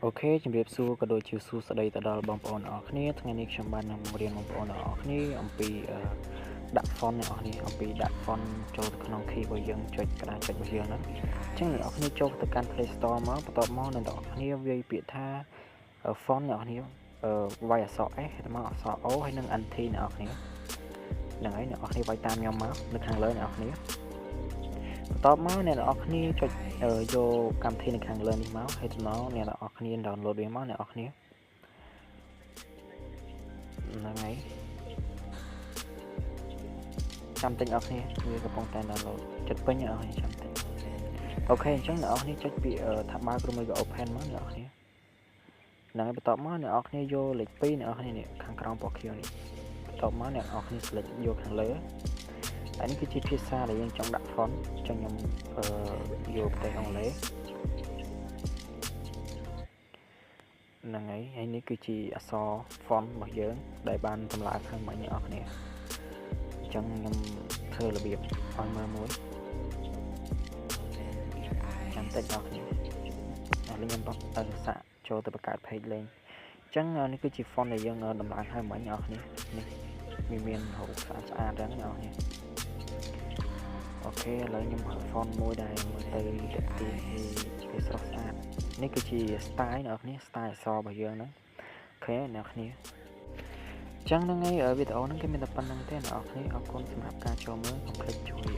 អូខេជំរាបសួរក៏ដូចជាសួស្តីទៅដល់បងប្អូនទាំងអស់គ្នាថ្ងៃនេះខ្ញុំបាននឹងបង្រៀនបងប្អូនទាំងអស់គ្នាអំពីដាក់ font អ្នកនរគ្នាអំពីដាក់ font ចូលទៅក្នុង key របស់យើងចុចក្តារចុចរបស់យើងហ្នឹងអញ្ចឹងអ្នកនរគ្នាចូលទៅកាន់ Play Store មកបន្ទាប់មកអ្នកនរគ្នាវាយពាក្យថា font អ្នកនរគ្នាវាយអក្សរ S ទៅមកអក្សរ O ហើយនិង NT អ្នកនរគ្នាហ្នឹងហើយអ្នកនរគ្នាវាយតាមខ្ញុំមកនៅខាងលើអ្នកនរគ្នាបន្ទាប់មកអ្នកនរគ្នាចុចយកកម្មវិធីនៅខាងលើនេះមកហើយទៅមកអ្នកនរគ្នា download វាមកអ្នកនរគ្នាហ្នឹងហើយចាំតិចអ្នកនរគ្នាវាកំពុងតែ download ចិត្តពេញអ្នកនរគ្នាចាំតិចអូខេអញ្ចឹងអ្នកនរគ្នាចុចពាក្យថាបើឬមួយក៏ open មកអ្នកនរគ្នាហ្នឹងហើយបន្ទាប់មកអ្នកនរគ្នាយកលេខ2អ្នកនរគ្នានេះខាងក្រោមពណ៌ខៀវនេះបន្ទាប់មកអ្នកនរគ្នា select យកខាងលើហើយនេះគឺជាភាសាដែលយើងចង់ដាក់ font ចឹងខ្ញុំយកប្រទេសអង់គ្លេសហ្នឹងហើយនេះគឺជាអក្សរ font របស់យើងដែលបានតម្លើងខាងមិញអ្នកនរគ្នាអញ្ចឹងខ្ញុំធ្វើរបៀបឲ្យមើលមួយចាំតិចអ្នកនរគ្នាខ្ញុំបោះសាកចូលទៅបង្កើត page លេងអញ្ចឹងនេះគឺជា font ដែលយើងតម្លើងឲ្យមិញអ្នកនរគ្នានេះវាមានរោគស្អាតហ្នឹងអ្នកនរគ្នាអូខេឥឡូវខ្ញុំហៅ font មួយដែលមើលទៅទាក់ទាញវាស្រស់ស្អាតនេះគឺជា style អ្នកនរគ្នា style អក្សររបស់យើងហ្នឹងអូខេអ្នកនរគ្នាអញ្ចឹងហ្នឹងហើយវីដេអូហ្នឹងគេមានតែប៉ុណ្្នឹងទេអ្នកនរគ្នាអរគុណសម្រាប់ការចូលមើលកុំភ្លេចជួយ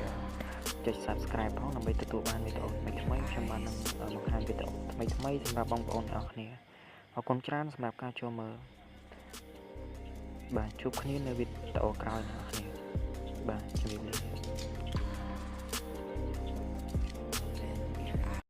ចុច subscribe ផងដើម្បីទទួលបានវីដេអូថ្មីៗខ្ញុំបាននឹងបង្ហាញវីដេអូថ្មីៗសម្រាប់បងប្អូនអ្នកនរគ្នាអរគុណច្រើនសម្រាប់ការចូលមើលបាទជួបគ្នានៅវីដេអូក្រោយអ្នកនរគ្នាបាទជំរាបលា